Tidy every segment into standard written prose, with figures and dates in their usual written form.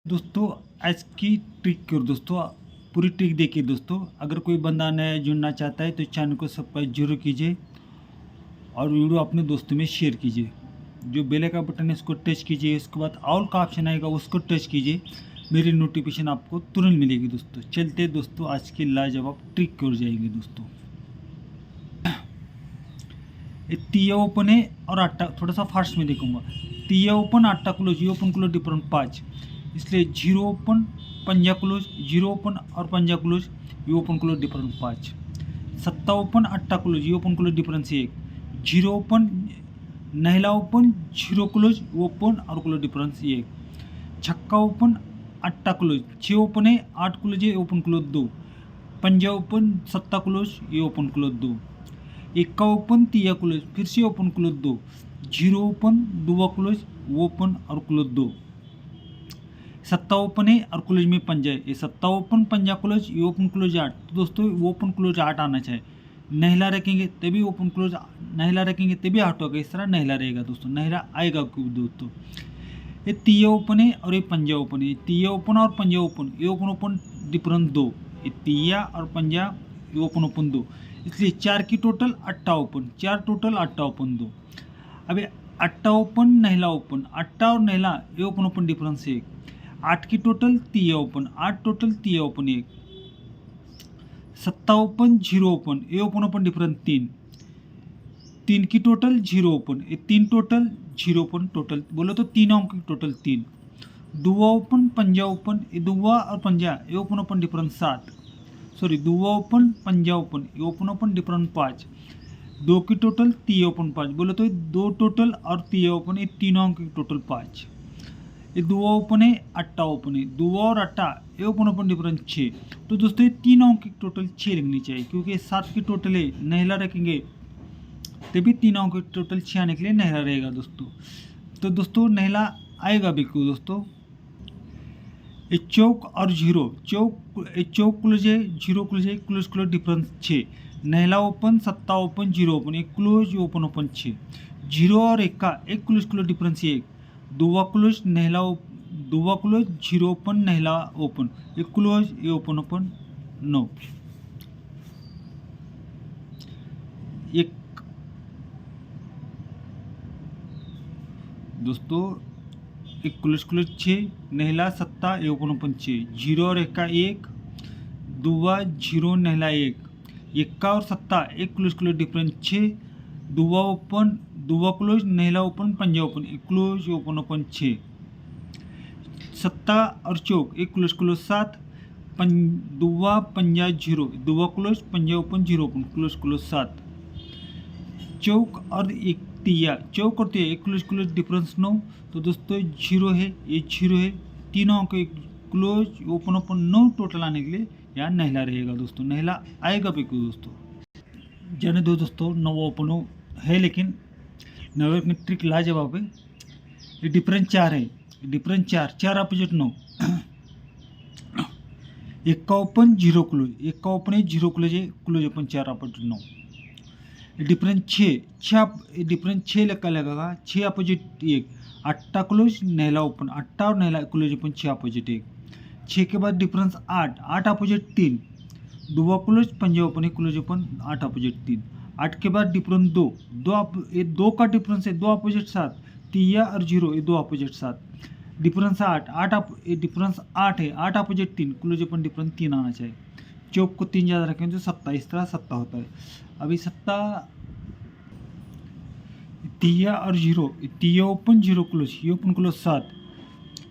दोस्तों आज की ट्रिक करो दोस्तों, पूरी ट्रिक देखिए दोस्तों। अगर कोई बंदा नया जुड़ना चाहता है तो चैनल को सब्सक्राइब जरूर कीजिए और वीडियो अपने दोस्तों में शेयर कीजिए। जो बेल का बटन है उसको टच कीजिए, उसके बाद ऑल का ऑप्शन आएगा उसको टच कीजिए। मेरी नोटिफिकेशन आपको तुरंत मिलेगी दोस्तों। चलते दोस्तों आज की लाजवाब ट्रिक कर जाएंगे दोस्तों। ये तिया ओपन है और आटा थोड़ा सा फास्ट में देखूंगा। तिया ओपन आटा क्लोज, ये ओपन क्लोज डिफरेंट 5, इसलिए जीरो ओपन पंजा क्लोज, जीरो ओपन और पंजा क्लोज, ये ओपन क्लोज डिफरेंट 5। सत्ता ओपन आटा क्लोज, ये open close difference 1, zero open नहला ओपन जीरो क्लोज ओपन और क्लोज डिफरेंस 1। छक्का ओपन आटा क्लोज, 6 ओपन है 8 क्लोज है ओपन क्लोज 2। पंजा ओपन सत्ता क्लोज, ये ओपन क्लोज 2। इक्का ओपन तिया क्लोज, फिर से ओपन क्लोज 2, जीरो ओपन दुआ क्लोज ओपन और क्लोज 2। सत्ता ओपन है और क्लोज में पंजा है, ये सत्ता ओपन पंजा क्लोज, ये ओपन क्लोज 8। तो दोस्तों ओपन क्लोज 8 आना चाहिए। नहला रखेंगे तभी ओपन क्लोज, नहला रखेंगे तभी 8 होगा। इस तरह नहला रहेगा दोस्तों, नहला आएगा क्यों दोस्तों। ये तिया ओपन है और ये पंजा ओपन है, तिया ओपन और पंजा ओपन, ये ओपन ओपन डिफरेंस 2, ये तिया और पंजा ये ओपन ओपन 2, इसलिए 4 की टोटल अट्टा ओपन, 4 टोटल अट्टा ओपन 2। अब अट्टा ओपन नहला ओपन, अट्टा और नहला ये ओपन ओपन डिफरेंस 1। 8 की टोटल तिया ओपन, 8 टोटल तिया ओपन 1। सत्ता ओपन जीरो ओपन, ये ओपन ओपन डिफरेंस 3। 3 की टोटल जीरो ओपन, ये 3 टोटल जीरो ओपन, टोटल बोलो तो 3 अंक की टोटल 3। दुआ ओपन पंजा ओपन, ये दुआ और पंजा ये ओपन ओपन डिफरेंस 7। सॉरी दुआ ओपन पंजा ओपन, ये ओपन ओपन डिफरेंस 5। 2 की टोटल तिया ओपन 5, बोलो तो 2 टोटल और तिया ओपन, ये तीनों अंक की टोटल 5। ये दुआ ओपन है अट्टा ओपन है, दुआ और अट्टा ये ओपन ओपन डिफरेंस 6। तो दोस्तों ये तीनों अंक की टोटल 6 लिखनी चाहिए, क्योंकि 7 की टोटल है नहला रखेंगे तभी तीनों अंक की टोटल 6 आने के लिए नहला रहेगा दोस्तों। तो दोस्तों नहला आएगा बिल्कुल दोस्तों। ये चौक और जीरो, चौक क्लोज है जीरो क्लोज है, क्लोज क्लोज डिफरेंस 6। नहला ओपन सत्ता ओपन जीरो ओपन, एक क्लोज ओपन ओपन 6। जीरो और एक का एक क्लोज क्लोज डिफरेंस 1। दुआ क्लोज नहला दुआ क्लोज जीरो ओपन नहला ओपन, एक क्लोज ये ओपन ओपन 9। एक दोस्तों एक क्लोज क्लोज 6, नहला सत्ता ये ओपन ओपन 6, जीरो और एक का एक, दुआ जीरो नहला 1, इक्का और सत्ता एक क्लोज क्लोज डिफरेंस 6। दुआ ओपन दुआ क्लोज नहला ओपन पंजा ओपन, एक क्लोज ओपन ओपन 6। सत्ता और चौक एक क्लोज क्लोज 7। दुआ पंजा जीरो, दुआ क्लोज पंजा open zero open, close close 7। चौक और एक तिया, चौक और तिया एक क्लोज क्लोज डिफरेंस 9। तो दोस्तों जीरो है ये जीरो है, तीनों के क्लोज ओपन ओपन 9 टोटल आने के लिए यहाँ नहला रहेगा दोस्तों। नहला आएगा भी क्यों दोस्तों, जाने दो दोस्तों। नवा ओपन है लेकिन नवे में ट्रिक लाजवाब है। ये डिफरेंस 4 है, डिफरेंस 4 अपोजिट 9। एक का ओपन जीरो क्लोज, एक का ओपन है जीरो क्लोज है, close open 4 opposite 9। Difference 6 difference 6 का लगेगा, 6 अपोजिट 1। अट्टा क्लोज नहला ओपन, अट्टा और नहला क्लोज ओपन 6 अपोजिट 1। 6 के बाद डिफरेंस 8 अपोजिट 3। दुआ क्लोज पंजा ओपन, क्लोज ओपन 8 अपोजिट 3। 8 के बाद डिफरेंस 2, ये 2 का डिफरेंस है 2 अपोजिट 7। तिया और जीरो ये 2 अपोजिट 7, डिफरेंस 8 ये डिफरेंस 8 है 8 अपोजिट 3, क्लोज ओपन डिफरेंस 3 आना चाहिए। चौक को 3 ज़्यादा रखें तो सत्ता, इस तरह सत्ता होता है। अभी सत्ता तिया और जीरो, तिया ओपन जीरो क्लोज, ये ओपन क्लोज 7।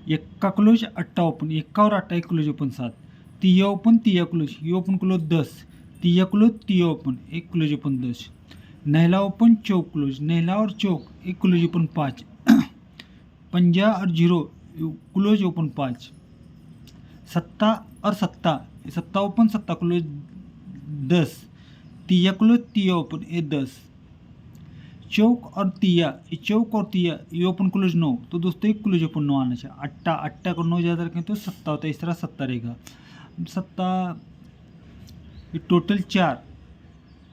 इक्का क्लोज अट्टा ओपन, इक्का और अट्टा एक क्लोज ओपन 7। तिया ओपन तिया क्लोज, ये ओपन क्लोज 10। तिया क्लोज तिया ओपन एक क्लोज ओपन 10। नहला ओपन चौक क्लोज, नहला और चौक एक क्लोज ओपन 5। पंजा और जीरो क्लोज ओपन 5। सत्ता और सत्ता, सत्ता ओपन सत्ता क्लोज 10। तिया क्लोज तिया ओपन ये 10। चौक और तिया, ये चौक और तिया ये ओपन क्लोज 9। तो दोस्तों एक क्लोज ओपन 9 आना चाहिए। अट्टा को 9 ज़्यादा रखें तो सत्ता होता है, इस तरह सत्ता रहेगा। सत्ता ये टोटल 4,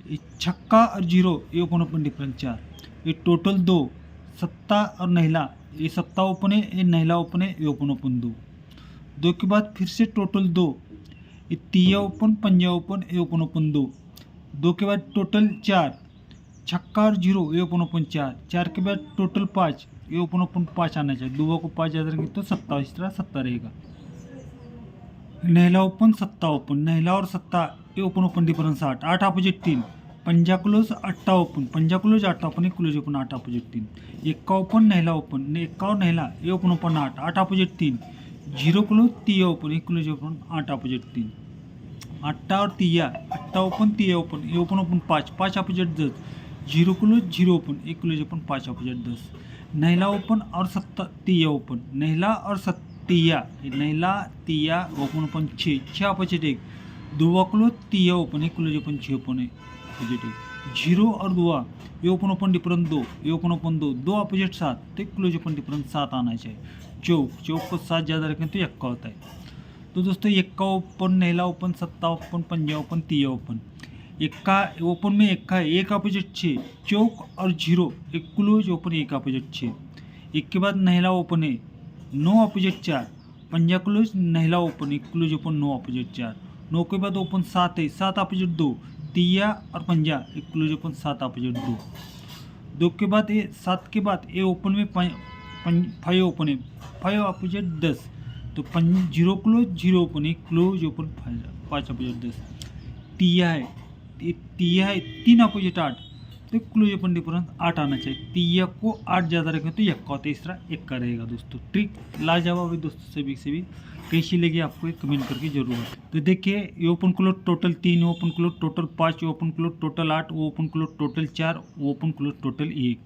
ये छक्का और जीरो ये ओपन ओपन डिफरेंस 4, ये टोटल 2। सत्ता और नहला, ये सत्ता ओपन है ये नहला ओपन है ये ओपन ओपन 2। 2 के बाद फिर से टोटल 2, ये तिया ओपन, पंजा ओपन, ए ओपन ओपन 2, 2 के बाद टोटल 4, छक्का और 0, ए ओपन ओपन 4, 4 के बाद टोटल 5, ए ओपन ओपन 5 आना चाहिए। दुआ को 5 याद रखेंगे तो 7, इस तरह 7 रहेगा। नहला ओपन, सत्ता ओपन, नहला और सत्ता, ए ओपन ओपन डिफरन्स 8, 8 अपोजिट 3, पंजा क्लोज, अट्टा ओपन, पंजा क्लोज, अट्टा ओपन, एक क्लोज ओपन, 8 अपोजिट 3, एक्का ओपन, नहला ओपन, एक्का और नहला, ए ओपन ओपन 8, 8 अपोजिट 3, 0 क्लोज, तिया ओपन, एक क्लोज ओपन, 8 अपोजिट 3, अट्टा और तिया, अट्टा ओपन, तिया ओपन, ए open open 5, 5 opposite 10, 0 close, 0 open, एक क्लोज ओपन, 5 अपोजिट 10, नहला ओपन और सत्ता, तिया ओपन, नहला और तिया, नहला तिया ओपन ओपन 6, 6 अपोजिट 1, दुआ क्लोज, तिया ओपन, एक क्लोज ओपन, 6 ओपन अपोजिट 1, 0 और दुआ, ये ओपन ओपन डिफरेंस 2, ये ओपन ओपन 2, 2 अपोजिट 7, तो क्लोज ओपन डिफरेंस 7 आना चाहिए। चौक, चौक को 7 ज़्यादा रखें तो एक्का होता है। तो दोस्तों एक्का ओपन, नहला ओपन, सत्ता ओपन, पंजा ओपन, तिया ओपन, एक्का ओपन में एक्का है, 1 अपोजिट 6, चौक और 0, एक क्लोज ओपन, 1 अपोजिट 6, एक के बाद नहला ओपन है, 9 अपोजिट 4, पंजा क्लोज, नहला ओपन, एक क्लोज ओपन, 9 अपोजिट 4, 9 के बाद ओपन 7 है, 7 अपोजिट 2, तिया और पंजा, एक क्लोज ओपन, 7 अपोजिट 2, 2 के बाद ए 7 के बाद ए ओपन में 5 ओपन है, 5 अपोजिट 10, तो 0 क्लोज, 0 ओपन, एक क्लोज ओपन, 5 अपोजिट 10, तिया है, तिया है 3 अपोजिट 8, तो क्लोज ओपन डिफरेंस 8 आना चाहिए। तिया को 8 ज़्यादा रखें तो एक्का होता है, इस तरह एक्का रहेगा दोस्तों। ट्रिक लाजवाब है दोस्तों, सभी से भी कैसी लगी आपको एक कमेंट करके जरूर बताएं। तो देखिए ये open close total 3, open close total 5, open close total 8, open close total 4, open close total 1,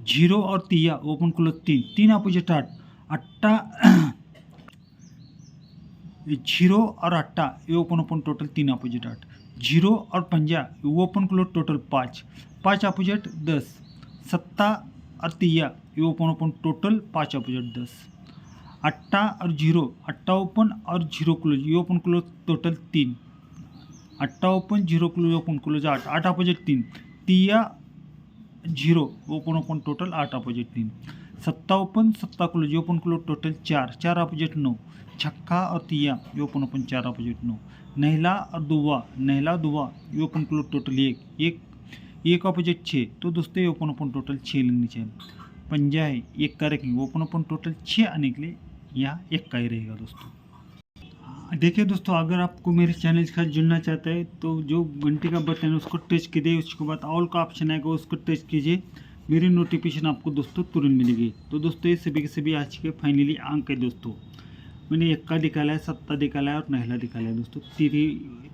0 और तिया ओपन क्लोज 3, 3 अपोजिट 8, अट्टा 0 और अट्टा, ये ओपन ओपन टोटल 3 अपोजिट 8, 0 और पंजा, ओपन क्लोज टोटल 5, 5 अपोजिट 10, सत्ता और तिया, ये ओपन ओपन टोटल 5 अपोजिट 10, अट्टा और 0, अट्टा ओपन और 0 क्लोज, ये ओपन क्लोज टोटल 3, अट्टा open, 0 close, open close 8, 8 opposite 3, तिया 0, ओपन ओपन टोटल 8 अपोजिट 3, सत्ता ओपन, सत्ता close, open close total 4, 4 opposite 9, छक्का और तिया, ये ओपन ओपन 4 अपोजिट 9, नहला और दुआ, नहला दुआ, ये ओपन क्लोज टोटल 1, 1 अपोजिट 6, तो दोस्तों ये ओपन ओपन टोटल 6 लेनी चाहिए। पंजा है, 1 का रखेंगे, ओपन ओपन टोटल 6 आने के लिए यहाँ 1 का ही रहेगा दोस्तों। देखिए दोस्तों, अगर आपको मेरे चैनल के साथ जुड़ना चाहते हैं तो जो घंटे का बटन है उसको टच कीजिए, उसके बाद ऑल का ऑप्शन आएगा उसको टच कीजिए, मेरी नोटिफिकेशन आपको दोस्तों तुरंत मिलेगी। तो दोस्तों ये सभी के सभी आज के फाइनली अंक है दोस्तों। मैंने एक्का दिखाया है, सत्ता दिखाया है और नहला दिखाया है दोस्तों।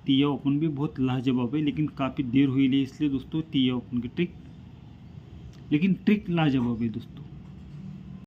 तिया ओपन भी बहुत लाजवाब है, लेकिन काफ़ी देर हुई है, इसलिए दोस्तों तिया ओपन की ट्रिक, लेकिन ट्रिक लाजवाब है दोस्तों।